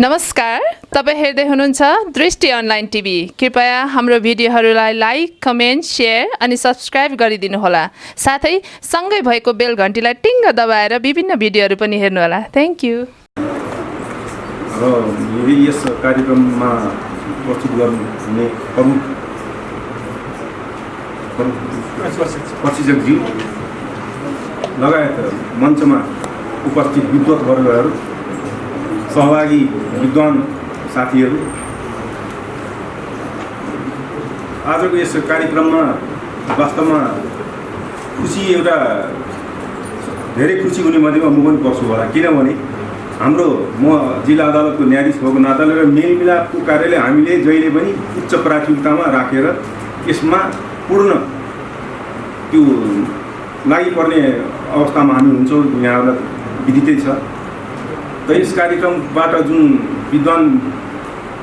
नमस्कार, तपाईं हेर्दै हुनुहुन्छ दृष्टि अनलाइन टिभी। कृपया हाम्रो भिडियोहरूलाई लाइक, कमेन्ट, शेयर अनि सब्स्क्राइब गरिदिनुहोला। साथै सँगै भएको बेल घण्टीलाई टिङ्ग दबाएर विभिन्न भिडियोहरू पनि हेर्नुहोला। Thank you. र यस कार्यक्रममा प्रस्तुत गर्ने प्रशिक्षकज्यू लगायत मञ्चमा उपस्थित विद्वत वर्गहरू, सहभागी विद्वान साथीहरू, आजको यस कार्यक्रममा वास्तवमा खुसी एउटा धेरै खुसी हुने मध्येमा म पनि पर्छु होला। किनभने हाम्रो म जिल्ला अदालतको न्यायाधीश भएको नाताले र मेलमिलापको कार्यले हामीले जहिले पनि उच्च प्राथमिकतामा राखेर यसमा पूर्ण त्यो लागि पर्ने अवस्थामा हामी हुन्छौँ, यहाँहरूलाई विदितै छ। त यस कार्यक्रमबाट जुन विद्वान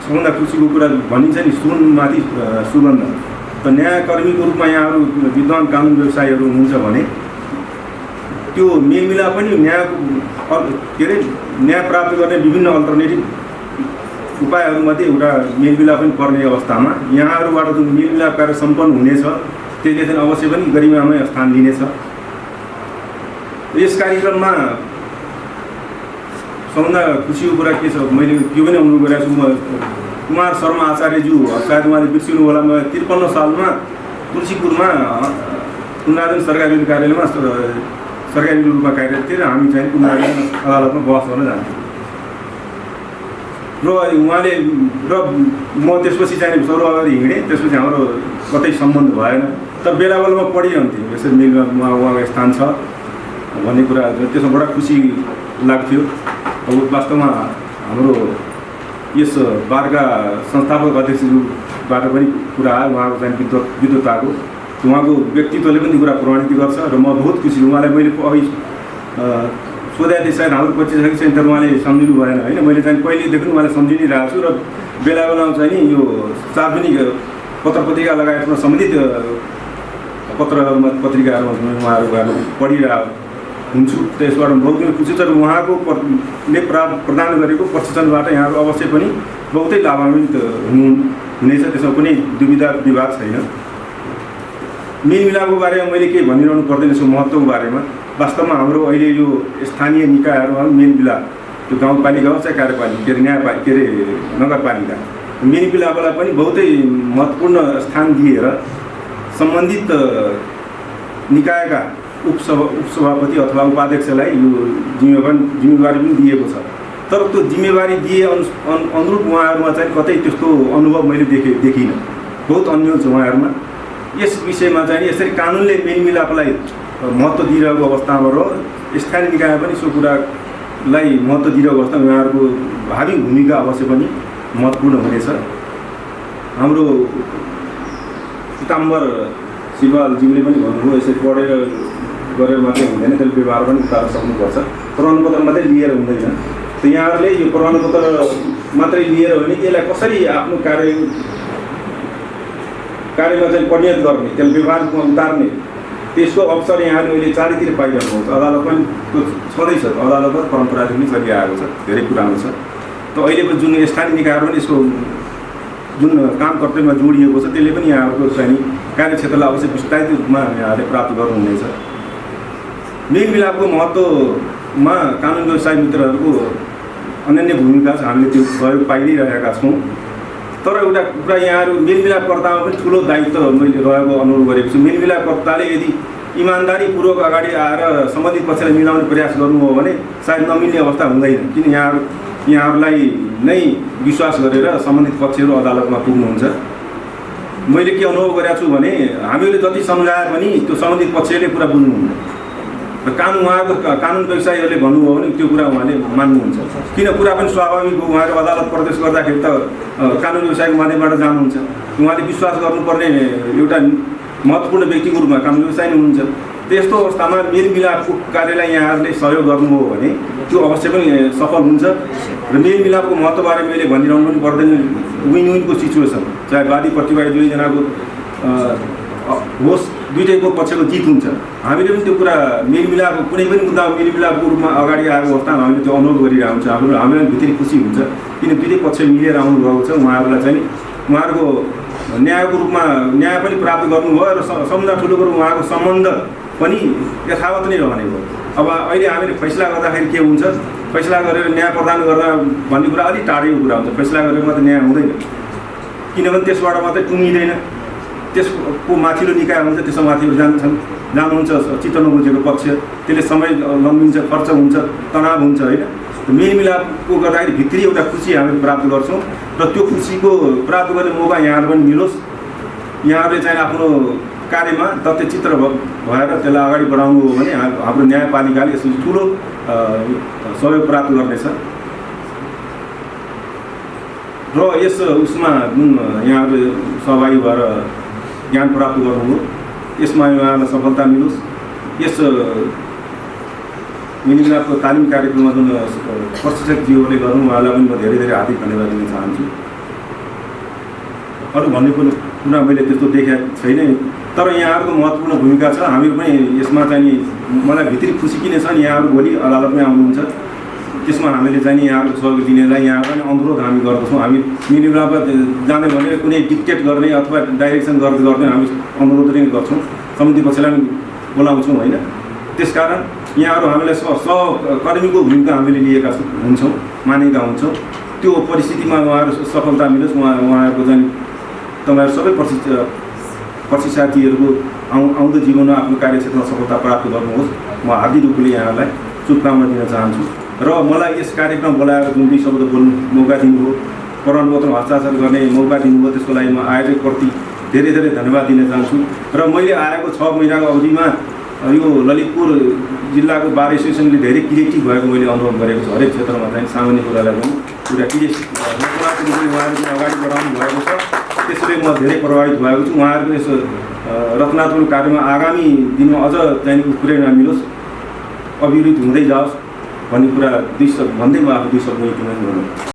सबभन्दा खुसीको कुरा भनिन्छ नि, सुनमाथि सुगन्ध। त न्यायकर्मीको रूपमा यहाँहरू विद्वान कानुन व्यवसायीहरू हुनुहुन्छ भने त्यो मेलमिलाप पनि न्याय प्राप्त गर्ने विभिन्न अल्टरनेटिभ उपायहरूमध्ये एउटा मेलमिलाप पनि पर्ने अवस्थामा यहाँहरूबाट जुन मेलमिलाप कार्य सम्पन्न हुनेछ त्यसले चाहिँ अवश्य पनि गरिमामय स्थान लिनेछ। यस कार्यक्रममा सबभन्दा खुसीको कुरा के छ, मैले त्यो पनि अनुभव गरेको छु। म कुमार शर्मा आचार्यज्यू सायद उहाँले बिर्सिनु होला, म 53 सालमा तुलसीपुरमा कुण्डाजन सरकारी कार्यालयमा सरकारी रूपमा कार्यरत थिएँ र हामी चाहिँ कुण्डाजन अदालतमा बहस गर्न जान्थ्यौँ र उहाँले र म त्यसपछि चाहिँ सौरभ अगाडि हिँडेँ। त्यसपछि हाम्रो कतै सम्बन्ध भएन, तर बेला बेलामा पढिरहन्थ्यौँ यसरी मेलमा उहाँको स्थान छ भन्ने कुरा। त्यसमा बडा खुसी लाग्थ्यो। अब वास्तवमा हाम्रो यस बारका संस्थापक अध्यक्षज्यूबाट पनि कुरा आयो, उहाँको चाहिँ विद्वत्ताको उहाँको व्यक्तित्वले पनि कुरा प्रमाणित गर्छ र म बहुत खुसी छु। उहाँलाई मैले अघि सोधेको थिएँ, सायद हाम्रो परिचय छैन, तर उहाँले सम्झिनु भएन होइन। मैले चाहिँ पहिलेदेखि उहाँलाई सम्झि नै रहेको छु र बेला बेलामा चाहिँ नि यो सार्वजनिक पत्र पत्रिका लगायतमा सम्बन्धित पत्रहरूमा पत्रिकाहरूमा उहाँहरू पढिरहेको हुन्छु। त्यसबाट बहुतै खुसी छ र उहाँले प्रदान गरेको प्रशिक्षणबाट यहाँहरू अवश्य पनि बहुतै लाभान्वित हुनेछ, त्यसमा कुनै दुविधा विवाद छैन। मेलमिलापको बारेमा मैले केही भनिरहनु पर्दैन यसको महत्त्वको बारेमा। वास्तवमा हाम्रो अहिले यो स्थानीय निकायहरूमा मेलमिलाप, त्यो गाउँपालिका होस् चाहे कार्यपालिका के अरे न्यायपालिका के अरे नगरपालिका, मेलमिलापलाई पनि बहुतै महत्त्वपूर्ण स्थान दिएर सम्बन्धित निकायका उपसभापति अथवा उपाध्यक्षलाई यो जिम्मेवारी पनि दिएको छ। तर त्यो जिम्मेवारी दिए अनुरूप उहाँहरूमा चाहिँ कतै त्यस्तो अनुभव मैले देखिनँ। बहुत अन्यल छ उहाँहरूमा। यस विषयमा चाहिँ यसरी कानुनले मेलमिलापलाई महत्त्व दिइरहेको अवस्थामा र स्थानीय निकाय पनि सो कुरालाई महत्त्व दिइरहेको अवस्थामा उहाँहरूको भावी भूमिका अवश्य पनि महत्त्वपूर्ण हुनेछ। हाम्रो पिताम्बर शिवपालज्यूले पनि भन्नुभयो, यसरी पढेर गरेर मात्रै हुँदैन, त्यसले व्यवहार पनि उतार्न सक्नुपर्छ, प्रमाणपत्र मात्रै लिएर हुँदैन। त यहाँहरूले यो प्रमाणपत्र मात्रै लिएर हो भने यसलाई कसरी आफ्नो कार्यमा चाहिँ परिणत गर्ने, त्यसलाई व्यवहारमा उतार्ने, त्यसको अवसर यहाँले अहिले चारैतिर पाइरहनुहुन्छ। अदालत पनि त्यो छँदैछ, अदालत परम्परादेखि पनि चलिआएको छ, धेरै कुरामा छ। त अहिलेको जुन स्थानीय निकायहरू पनि यसको जुन काम कर्तव्यमा जोडिएको छ त्यसले पनि यहाँहरूको चाहिँ कार्यक्षेत्रलाई अवश्य विस्तारित रूपमा यहाँहरूले प्राप्त गर्नुहुनेछ। मेलमिलापको महत्त्वमा कानुन व्यवसाय मित्रहरूको अनन्य भूमिका छ, हामीले त्यो सहयोग पाइ नै रहेका छौँ। तर एउटा कुरा यहाँहरू मेलमिलापकर्तामा पनि ठुलो दायित्व मैले रहेको अनुभव गरेको छु। मेलमिलापकर्ताले यदि इमान्दारीपूर्वक अगाडि आएर सम्बन्धित पक्षलाई मिलाउने प्रयास गर्नुभयो भने सायद नमिल्ने अवस्था हुँदैन, किन यहाँहरूलाई नै विश्वास गरेर सम्बन्धित पक्षहरू अदालतमा पुग्नुहुन्छ। मैले के अनुभव गरेको छु भने हामीले जति सम्झाए पनि त्यो सम्बन्धित पक्षले कुरा बुझ्नुहुन्न र उहाँको कानुन व्यवसायीहरूले भन्नुभयो भने त्यो कुरा उहाँले मान्नुहुन्छ। किन कुरा पनि स्वाभाविक हो, उहाँको अदालत प्रवेश गर्दाखेरि त कानुन व्यवसायको माध्यमबाट जानुहुन्छ। उहाँले विश्वास गर्नुपर्ने एउटा महत्त्वपूर्ण व्यक्तिको रूपमा कानुन व्यवसायी नै हुनुहुन्छ। त्यस्तो अवस्थामा मेलमिलापको कार्यलाई यहाँहरूले सहयोग गर्नुभयो भने त्यो अवश्य पनि सफल हुन्छ। र मेलमिलापको महत्त्वबारे मैले भनिरहनु पनि पर्दैन। विन विनको सिचुएसन, चाहे वादी प्रतिवादी दुवैजनाको होस् दुईटैको पक्षको जित हुन्छ। हामीले पनि त्यो कुरा मेलमिलाप कुनै पनि मुद्दा मेलमिलापको रूपमा अगाडि आएको अवस्थामा हामीले त्यो अनुरोध गरिरहेको हुन्छ। हामीलाई भित्री खुसी हुन्छ किन दुईटै पक्ष मिलेर आउनुभएको छ। उहाँहरूलाई चाहिँ उहाँहरूको न्यायको रूपमा न्याय पनि प्राप्त गर्नुभयो र सबभन्दा ठुलो कुरो उहाँको सम्बन्ध पनि यथावत नै रहने भयो। अब अहिले हामीले फैसला गर्दाखेरि के हुन्छ, फैसला गरेर न्याय प्रदान गर्दा भन्ने कुरा अलिक टाढैको कुरा हुन्छ। फैसला गरेर मात्रै न्याय हुँदैन, किनभने त्यसबाट मात्रै टुङ्गिँदैन, त्यसको माथिल्लो निकाय हुन्छ, त्यसमा माथि जानुहुन्छ चित्त नबुझेको पक्ष, त्यसले समय लम्बिन्छ, खर्च हुन्छ, तनाव हुन्छ होइन। मेलमिलापको गर्दाखेरि भित्री एउटा खुसी हामीले प्राप्त गर्छौँ र त्यो खुसीको प्राप्त गर्ने मौका यहाँहरू पनि मिलोस्। यहाँहरूले चाहिँ आफ्नो कार्यमा तथ्यचित्र भएर त्यसलाई अगाडि बढाउनु हो भने हाम्रो न्यायपालिकाले यसमा ठुलो सहयोग प्राप्त गर्नेछ र यस उसमा जुन यहाँहरू सहभागी भएर ज्ञान प्राप्त गर्नुभयो यसमा उहाँलाई सफलता मिलोस्। यस मेलमिलापको तालिम कार्यक्रममा जुन प्रशिक्षकज्यूहरूले गर्नु उहाँलाई पनि म धेरै धेरै हार्दिक धन्यवाद दिन चाहन्छु। अरू भन्ने कुरा मैले त्यस्तो देखेको छैन, तर यहाँहरूको महत्त्वपूर्ण भूमिका छ। हामीहरू पनि यसमा चाहिँ मलाई भित्री खुसी किन छ, यहाँहरू भोलि अदालतमै आउनुहुन्छ, त्यसमा हामीले चाहिँ यहाँहरूको सहयोग दिनेलाई यहाँहरू पनि अनुरोध हामी गर्दछौँ। हामी मेलमिलाप जाने भने कुनै डिक्टेट गर्ने अथवा डाइरेक्सन गर्ने हामी अनुरोध नै गर्छौँ, समिति पक्षलाई पनि बोलाउँछौँ होइन। त्यसकारण यहाँहरू हामीलाई सहकर्मीको भूमिका हामीले लिएका हुन्छौँ, मानेका हुन्छौँ। त्यो परिस्थितिमा उहाँहरू सफलता मिलोस्। उहाँहरूको चाहिँ तपाईँहरू सबै प्रशिक्षार्थीहरूको आउँदो जीवनमा आफ्नो कार्यक्षेत्रमा सफलता प्राप्त गर्नुहोस्। म हार्दिक रूपले यहाँहरूलाई शुभकामना दिन चाहन्छु र मलाई यस कार्यक्रम बोलाएर जुन दुई शब्द बोल्नु मौका दिनुभयो, प्रमाणपत्र हस्ताक्षर गर्ने मौका दिनुभयो, त्यसको लागि म आयोजकप्रति धेरै धेरै धन्यवाद दिन चाहन्छु। र मैले आएको 6 महिनाको अवधिमा यो ललितपुर जिल्लाको बार एसोसिएसनले धेरै क्रिएटिभ भएको मैले अनुभव गरेको छु। हरेक क्षेत्रमा चाहिँ सामान्य कुरालाई पनि पुरा क्रिएटिभ उहाँहरूले अगाडि बढाउनु भएको छ, त्यसैले म धेरै प्रभावित भएको छु। उहाँहरूको यस रचनात्मक कार्यमा आगामी दिनमा अझ चाहिँ प्रेरणा मिलोस्, अभिवृद्धि हुँदै जाओस् भन्ने कुरा भन्दै म आफ्नो 2 शब्द